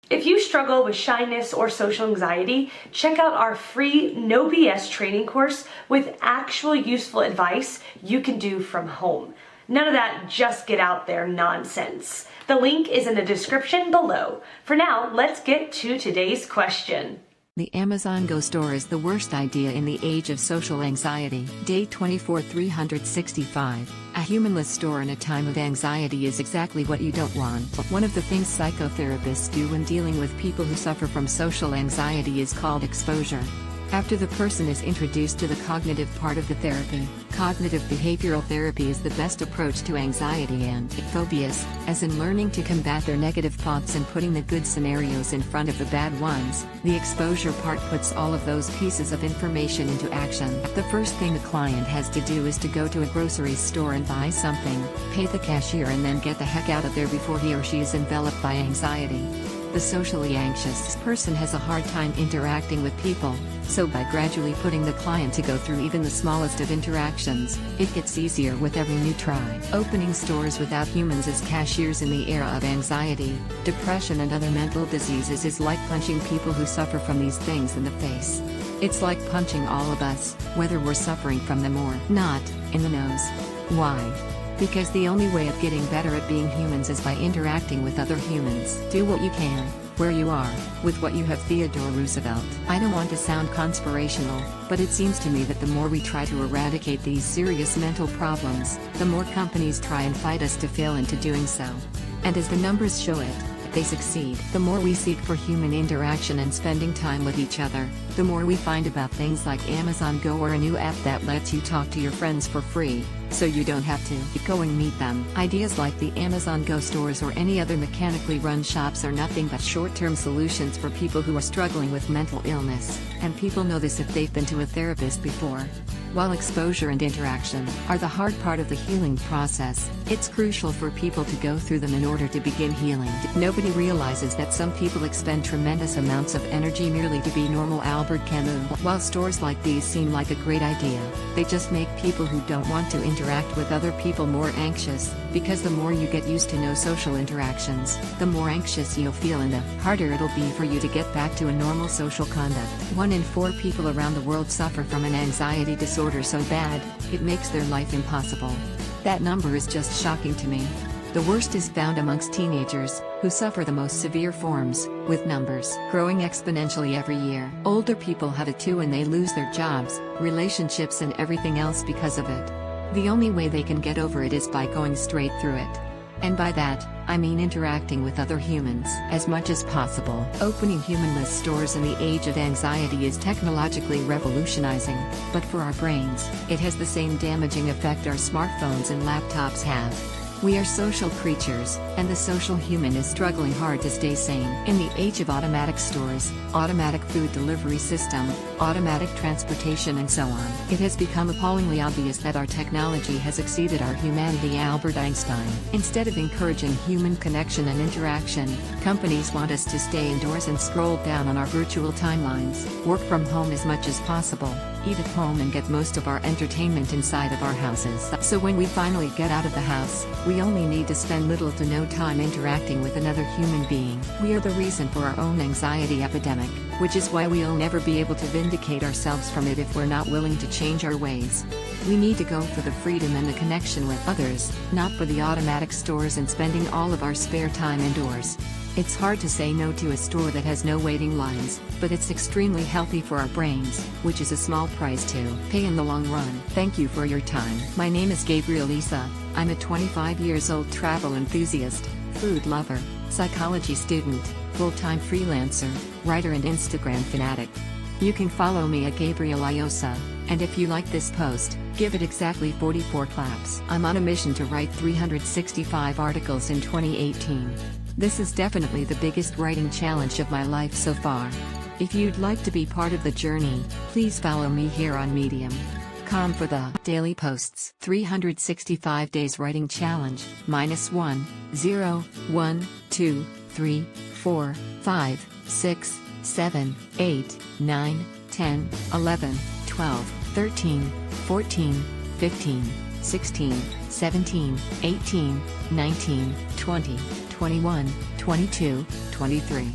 If you struggle with shyness or social anxiety, check out our free No BS training course with actual useful advice you can do from home. None of that just get out there nonsense. The link is in the description below. For now, let's get to today's question. The Amazon Go store is the worst idea in the age of social anxiety. Day 24 365. A humanless store in a time of anxiety is exactly what you don't want. One of the things psychotherapists do when dealing with people who suffer from social anxiety is called exposure. After the person is introduced to the cognitive part of the therapy, cognitive behavioral therapy is the best approach to anxiety and phobias, as in learning to combat their negative thoughts and putting the good scenarios in front of the bad ones. The exposure part puts all of those pieces of information into action. The first thing the client has to do is to go to a grocery store and buy something, pay the cashier, and then get the heck out of there before he or she is enveloped by anxiety. The socially anxious person has a hard time interacting with people, so by gradually putting the client to go through even the smallest of interactions, it gets easier with every new try. Opening stores without humans as cashiers in the era of anxiety, depression and other mental diseases is like punching people who suffer from these things in the face. It's like punching all of us, whether we're suffering from them or not, in the nose. Why? Because the only way of getting better at being humans is by interacting with other humans. Do what you can, where you are, with what you have. Theodore Roosevelt. I don't want to sound conspirational, but it seems to me that the more we try to eradicate these serious mental problems, the more companies try and fight us to fail into doing so. And as the numbers show it, they succeed. The more we seek for human interaction and spending time with each other, the more we find about things like Amazon Go or a new app that lets you talk to your friends for free, so you don't have to go and meet them. Ideas like the Amazon Go stores or any other mechanically run shops are nothing but short-term solutions for people who are struggling with mental illness, and people know this if they've been to a therapist before. While exposure and interaction are the hard part of the healing process, it's crucial for people to go through them in order to begin healing. Nobody realizes that some people expend tremendous amounts of energy merely to be normal. Albert Camus. While stores like these seem like a great idea, they just make people who don't want to interact with other people more anxious, because the more you get used to no social interactions, the more anxious you'll feel and the harder it'll be for you to get back to a normal social conduct. 1 in 4 people around the world suffer from an anxiety disorder so bad, it makes their life impossible. That number is just shocking to me. The worst is found amongst teenagers, who suffer the most severe forms, with numbers growing exponentially every year. Older people have it too, and they lose their jobs, relationships and everything else because of it. The only way they can get over it is by going straight through it. And by that, I mean interacting with other humans as much as possible. Opening humanless stores in the age of anxiety is technologically revolutionizing, but for our brains, it has the same damaging effect our smartphones and laptops have. We are social creatures, and the social human is struggling hard to stay sane. In the age of automatic stores, automatic food delivery system, automatic transportation and so on, it has become appallingly obvious that our technology has exceeded our humanity. Albert Einstein. Instead of encouraging human connection and interaction, companies want us to stay indoors and scroll down on our virtual timelines, work from home as much as possible, eat at home and get most of our entertainment inside of our houses. So when we finally get out of the house, we only need to spend little to no time interacting with another human being. We are the reason for our own anxiety epidemic, which is why we'll never be able to vindicate ourselves from it if we're not willing to change our ways. We need to go for the freedom and the connection with others, not for the automatic stores and spending all of our spare time indoors. It's hard to say no to a store that has no waiting lines, but it's extremely healthy for our brains, which is a small price to pay in the long run. Thank you for your time. My name is Gabriel Lisa. I'm a 25 years old travel enthusiast, food lover, psychology student, full-time freelancer, writer and Instagram fanatic. You can follow me at Gabriel Iosa, and if you like this post, give it exactly 44 claps. I'm on a mission to write 365 articles in 2018. This is definitely the biggest writing challenge of my life so far. If you'd like to be part of the journey, please follow me here on Medium.com for the daily posts. 365 days writing challenge, -1, 0, 1, 2, 3, 4, 5, 6, 7, 8, 9, 10, 11, 12, 13, 14, 15, 16, 17, 18, 19, 20, 21, 22, 23.